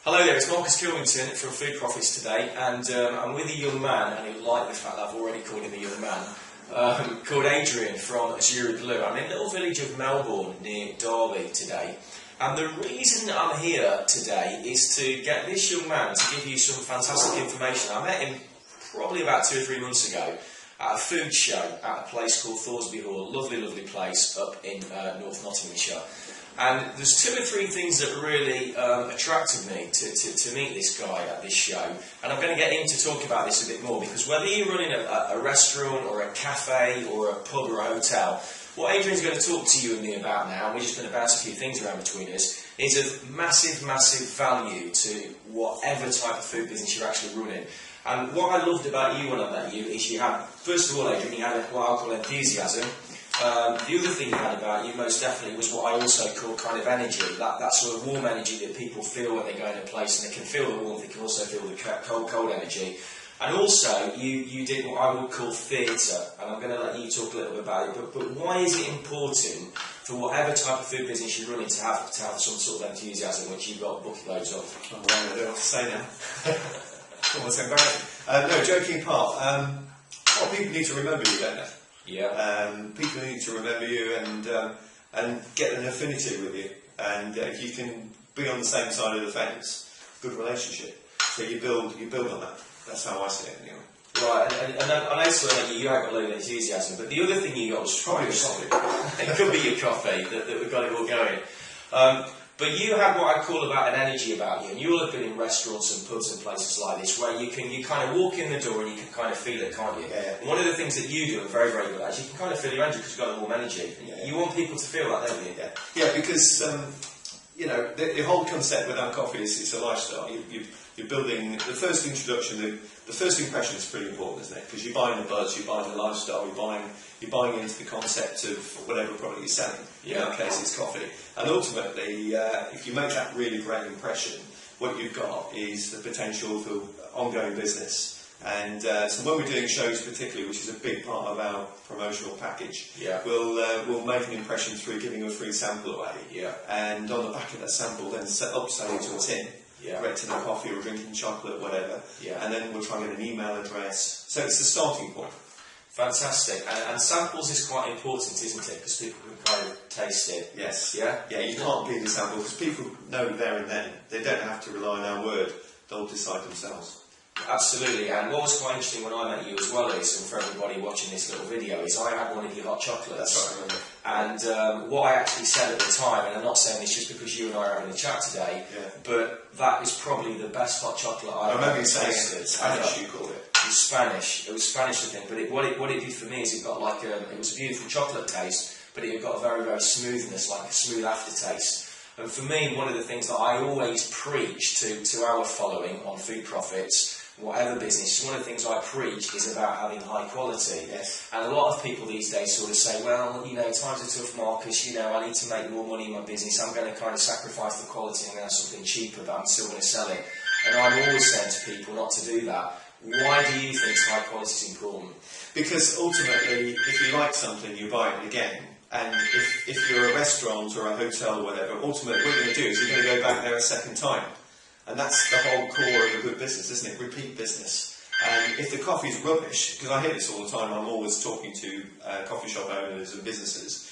Hello there, it's Marcus Kilmington from Food Profits today, and I'm with a young man, and you'll like the fact that I've already called him a young man, called Adrian from Azorieblue. I'm in a little village of Melbourne near Derby today, and the reason I'm here today is to get this young man to give you some fantastic information. I met him probably about 2 or 3 months ago at a food show at a place called Azorieblue Hall, lovely place up in North Nottinghamshire. And there's 2 or 3 things that really attracted me to meet this guy at this show. And I'm going to get him to talk about this a bit more, because whether you're running a restaurant or a cafe or a pub or a hotel, what Adrian's going to talk to you and me about now, and we're just going to bounce a few things around between us, is of massive value to whatever type of food business you're actually running. And what I loved about you when I met you is you had, first of all, Adrian, you had what I'll call enthusiasm. The other thing you had about you most definitely was what I also call kind of energy, that sort of warm energy that people feel when they go in a place, and they can feel the warmth, they can also feel the cold energy. And also, you did what I would call theatre, and I'm going to let you talk a little bit about it, but why is it important for whatever type of food business you're running to have some sort of enthusiasm, which you've got bucket loads of? Oh, well, I don't know what to say now. Almost embarrassing. No, joking apart, well, people need to remember you, don't they? Yeah. People need to remember you and get an affinity with you, and if you can be on the same side of the fence, good relationship. So you build on that. That's how I see it anyway. Right, and I noticed that you had got a load of enthusiasm, but the other thing you got was probably your coffee. It could be your coffee that we've got it all going. But you have what I call about an energy about you, and you will have been in restaurants and pubs and places like this where you kind of walk in the door and you can kind of feel it, can't you? Yeah. And one of the things that you do, and very good at, is you can kind of feel your energy because you've got a warm energy. Yeah. You want people to feel that, don't you? Yeah, because you know, the whole concept with our coffee is it's a lifestyle. You're building the first introduction. The first impression is pretty important, isn't it? Because you're buying the buzz, you're buying the lifestyle, you're buying into the concept of whatever product you're selling. Yeah. In our case, it's coffee. And ultimately, if you make that really great impression, what you've got is the potential for ongoing business. And so when we're doing shows particularly, which is a big part of our promotional package, yeah, we'll make an impression through giving a free sample away. Yeah. And on the back of that sample, then upsell it to a tin. Yeah. Right to the coffee or drinking chocolate, whatever. Yeah. And then we'll try and get an email address. So it's the starting point. Fantastic. And samples is quite important, isn't it? Because people can kind of taste it. Yes. Yeah? Yeah, you can't be the sample because people know there and then. They don't have to rely on our word. They'll decide themselves. Absolutely, and what was quite interesting when I met you as well is, and for everybody watching this little video, is I had one of your hot chocolates. That's right, and what I actually said at the time, and I'm not saying this just because you and I are having a chat today, but that is probably the best hot chocolate I've ever tasted. Spanish, you called it. It was Spanish. It was Spanish, I think. But what it did for me is it got like it was a beautiful chocolate taste, but it got a very smoothness, like a smooth aftertaste. And for me, one of the things that I always preach to our following on Food Profits, whatever business, one of the things I preach is about having high quality. Yes. And a lot of people these days sort of say, well, you know, times are tough, Marcus, you know, I need to make more money in my business, I'm going to kind of sacrifice the quality, I'm going to have something cheaper, but I'm still going to sell it. And I'm always saying to people not to do that. Why do you think high quality is important? Because ultimately, if you like something, you buy it again. And if you're a restaurant or a hotel or whatever, ultimately what you're going to do is you're going to go back there a second time. And that's the whole core of a good business, isn't it? Repeat business. And if the coffee's rubbish, because I hear this all the time, I'm always talking to coffee shop owners and businesses.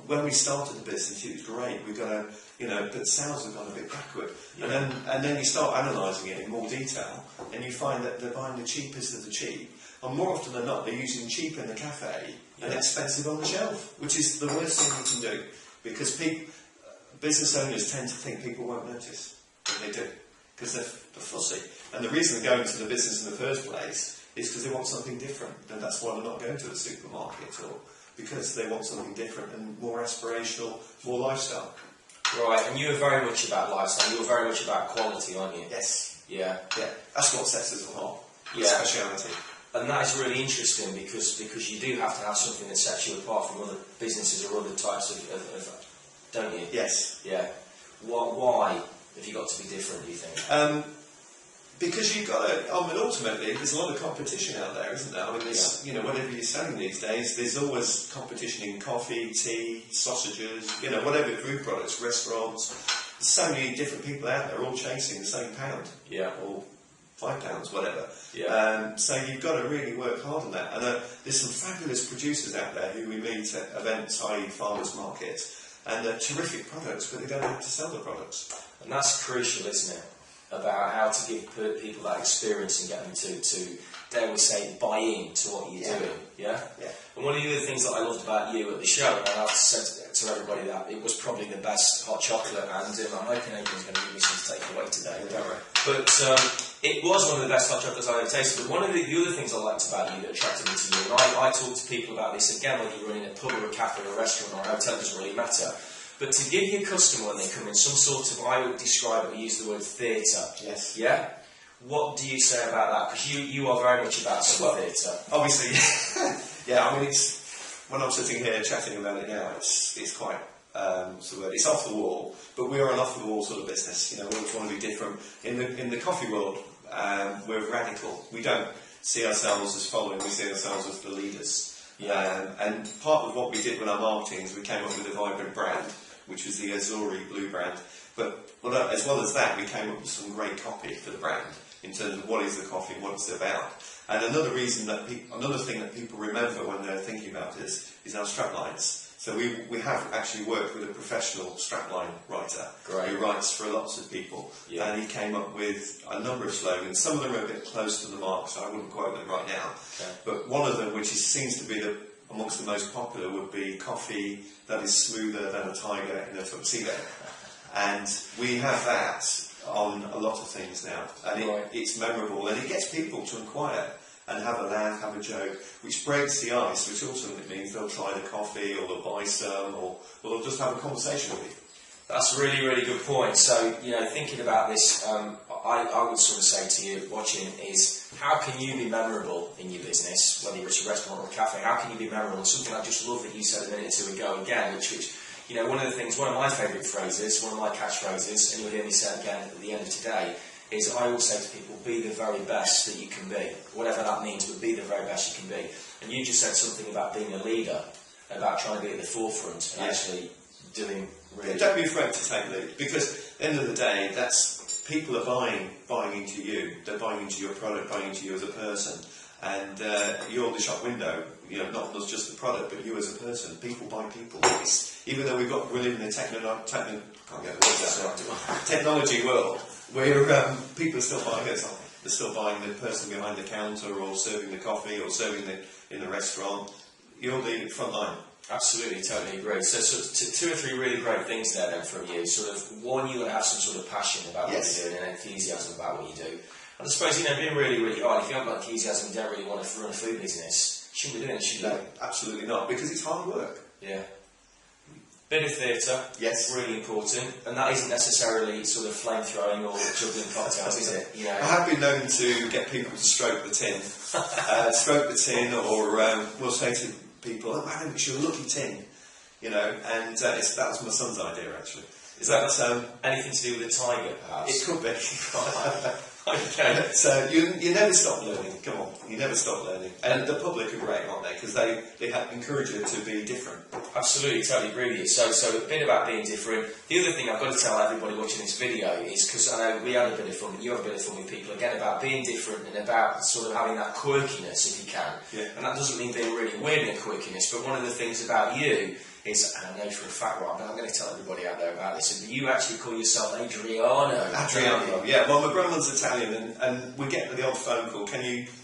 When we started the business, it was great. We've got a, you know, but sales have gone a bit backward. Yeah. And then you start analysing it in more detail, and you find that they're buying the cheapest of the cheap. And more often than not, they're using cheap in the cafe and expensive on the shelf, which is the worst thing you can do, because business owners tend to think people won't notice. But they do, because they're fussy. And the reason they go into the business in the first place is because they want something different. And that's why they're not going to the supermarket, or because they want something different and more aspirational, more lifestyle. Right, and you are very much about lifestyle, you're very much about quality, aren't you? Yes. Yeah. Yeah. That's what sets us apart. Yeah. Speciality. And that is really interesting because you do have to have something that sets you apart from other businesses or other types of don't you? Yes. Yeah. Why have you got to be different, do you think? Because you've got to, I mean, ultimately, there's a lot of competition out there, isn't there? I mean, there's, you know, whatever you're selling these days, there's always competition in coffee, tea, sausages, you know, whatever food products, restaurants. there's so many different people out there all chasing the same pound. Yeah. Or £5, whatever. Yeah. So you've got to really work hard on that. And there's some fabulous producers out there who we meet at events, i.e. farmers markets, and they're terrific products, but they don't have to sell the products. And that's crucial, isn't it? About how to give people that experience and get them to dare we say, buy in to what you're doing. Yeah? Yeah. And one of the other things that I loved about you at the show, and I've said to everybody that it was probably the best hot chocolate, and I'm hoping Adrian's going to give me some to take away today. Yeah, don't worry. But it was one of the best hot chocolates I've ever tasted. But one of the other things I liked about you that attracted me to you, and I talk to people about this again, whether you're running a pub or a cafe or a restaurant or a hotel, it doesn't really matter. But to give your customer when they come in some sort of, I would describe it, use the word theatre. Yes. Yeah? What do you say about that? Because you are very much about some theatre. Obviously, yeah, I mean, when I'm sitting here chatting about it now, it's quite, it's off the wall, but we're an off the wall sort of business. You know, we always want to be different. In the coffee world, we're radical. We don't see ourselves as following, we see ourselves as the leaders. Yeah. And part of what we did with our marketing is we came up with a vibrant brand, which was the Azorieblue brand. But as well as that, we came up with some great copy for the brand in terms of what is the coffee, what it's about. And another thing that people remember when they're thinking about this is our straplines. So we have actually worked with a professional strapline writer who writes for lots of people, and he came up with a number of slogans. Some of them are a bit close to the mark, so I wouldn't quote them right now. Okay. But one of them, which seems to be amongst the most popular, would be coffee that is smoother than a tiger in a tuxedo. And we have that on a lot of things now, and it's memorable, and it gets people to inquire and have a laugh, have a joke, which breaks the ice, which ultimately means they'll try the coffee, or they'll buy some, or they'll just have a conversation with you. That's a really, really good point. So, you know, thinking about this, I would sort of say to you watching is, how can you be memorable in your business, whether it's a restaurant or a cafe, how can you be memorable? And something I just love that you said a minute or two ago again, which you know, one of my favourite phrases, one of my catchphrases, and you'll hear me say it again at the end of today, is I always say to people, be the very best that you can be. Whatever that means, but be the very best you can be. And you just said something about being a leader, about trying to be at the forefront and actually doing really... Yeah, don't be afraid to take lead, because at the end of the day, people are buying into you. They're buying into your product, buying into you as a person. And you're the shop window, you know, not just the product, but you as a person. People buy people. Even though we live in a technology world, where people are still buying us. They're still buying the person behind the counter, or serving the coffee, or serving in the restaurant. You're the front line. Absolutely, totally agree. So two or three really great things there then from you. Sort of, one, you would have some sort of passion about what you're doing and enthusiasm about what you do. And I suppose, you know, being really, really hard, if you haven't got enthusiasm and don't really want to run a food business, you shouldn't be doing it, should you? No, absolutely not, because it's hard work. Yeah. Bit of theatre, yes, really important, and that isn't necessarily sort of flame-throwing or juggling cocktails, is it? You know, I have been known to get people to stroke the tin, or we'll say to people, "Oh, man, it's your lucky tin," you know, and that was my son's idea actually. Is that anything to do with the tiger, perhaps? It could be. Okay. So you never stop learning. Come on, you never stop learning. And the public are great, aren't they? Because they encourage you to be different. Absolutely, totally agree with you. So a bit about being different. The other thing I've got to tell everybody watching this video is, because I know we had a bit of fun, you have a bit of fun with people, again, about being different and about sort of having that quirkiness, if you can. Yeah. And that doesn't mean being really weird in a quirkiness, but one of the things about you is, and I know for a fact, Rob, but I'm going to tell everybody out there about this, is that you actually call yourself Adriano. Adriano, yeah. Well, my grandmother's Italian, and we get the odd phone call,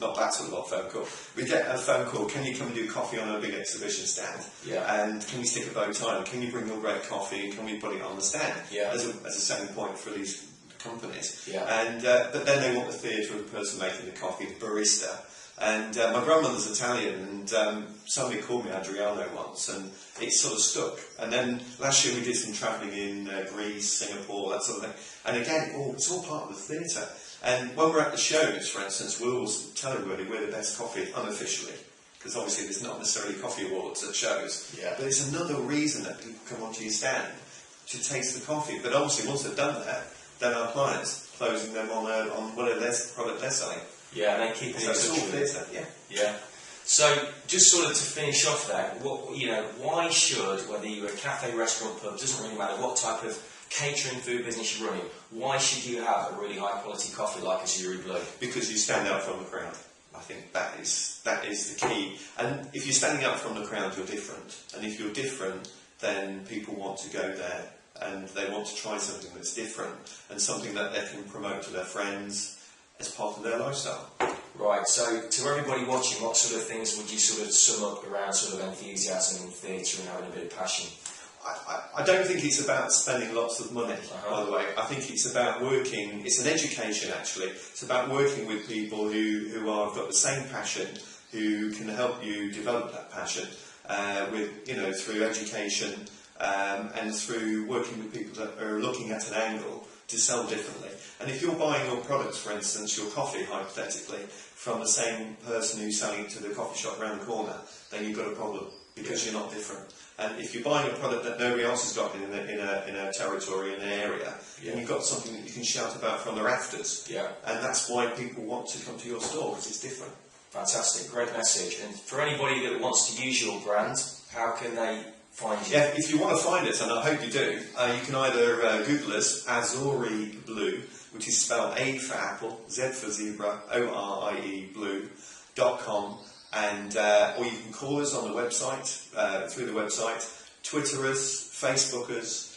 not that sort of odd phone call, we get a phone call, can you come and do coffee on a big exhibition stand? Yeah. And can you stick a bow tie, and can you bring your great coffee, and can we put it on the stand? Yeah. As a selling point for these companies. Yeah. And but then they want the theatre of the person making the coffee, the barista. And my grandmother's Italian, and somebody called me Adriano once, and it sort of stuck. And then last year we did some travelling in Greece, Singapore, that sort of thing. And again, it's all part of the theatre. And when we're at the shows, for instance, we'll always tell everybody we're the best coffee unofficially, because obviously there's not necessarily coffee awards at shows. Yeah. But it's another reason that people come onto your stand to taste the coffee. But obviously once they've done that, then our clients closing them on whatever product they're selling. Yeah, and then keeping it theatre, yeah. So, just sort of to finish off there, why should, whether you're a cafe, restaurant, pub, doesn't really matter what type of catering food business you're running, why should you have a really high quality coffee like Azorieblue? Because you stand out from the crowd. I think that is the key. And if you're standing out from the crowd, you're different. And if you're different, then people want to go there and they want to try something that's different and something that they can promote to their friends as part of their lifestyle. Right, so to everybody watching, what sort of things would you sort of sum up around sort of enthusiasm in theatre and having a bit of passion? I don't think it's about spending lots of money, by the way. I think it's about working, it's an education actually, it's about working with people who have got the same passion, who can help you develop that passion through education and through working with people that are looking at an angle to sell differently. And if you're buying your products, for instance, your coffee, hypothetically, from the same person who's selling it to the coffee shop around the corner, then you've got a problem because you're not different. And if you're buying a product that nobody else has got in a territory, in an area, then you've got something that you can shout about from the rafters. Yeah. And that's why people want to come to your store, because it's different. Fantastic, great message. And for anybody that wants to use your brand, how can they find you? Yeah, if you want to find us, and I hope you do, you can either Google us, Azorieblue, which is spelled A for Apple, Z for Zebra, O-R-I-E, blue.com. And or you can call us on the website, through the website, Twitter us, Facebook us.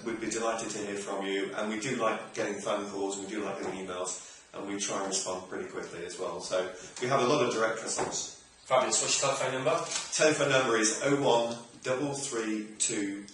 We'd be delighted to hear from you, and we do like getting phone calls, we do like getting emails, and we try and respond pretty quickly as well. So we have a lot of direct response. Fabulous. What's your telephone number? Telephone number is 01332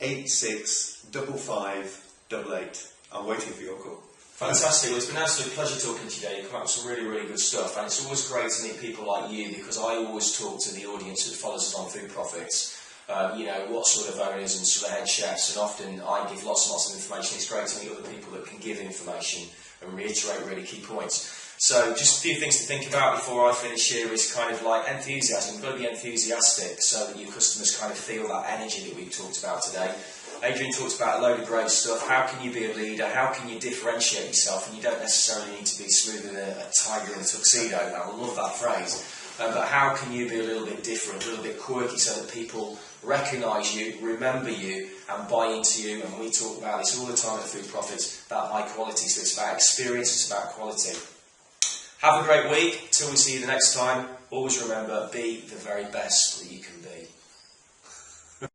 865588. I'm waiting for your call. Fantastic. Well, it's been an absolute pleasure talking to you today. You've come up with some really, really good stuff, and it's always great to meet people like you, because I always talk to the audience that follows us on Food Profits, what sort of owners and sort of head chefs, and often I give lots and lots of information. It's great to meet other people that can give information and reiterate really key points. So just a few things to think about before I finish here is kind of like enthusiasm. You've got to be enthusiastic so that your customers kind of feel that energy that we've talked about today. Adrian talked about a load of great stuff. How can you be a leader? How can you differentiate yourself? And you don't necessarily need to be smooth as a tiger in a tuxedo. I love that phrase. But how can you be a little bit different, a little bit quirky, so that people recognise you, remember you, and buy into you? And we talk about this all the time at Food Profits, about high quality. So it's about experience, it's about quality. Have a great week. Till we see you the next time. Always remember, be the very best that you can be.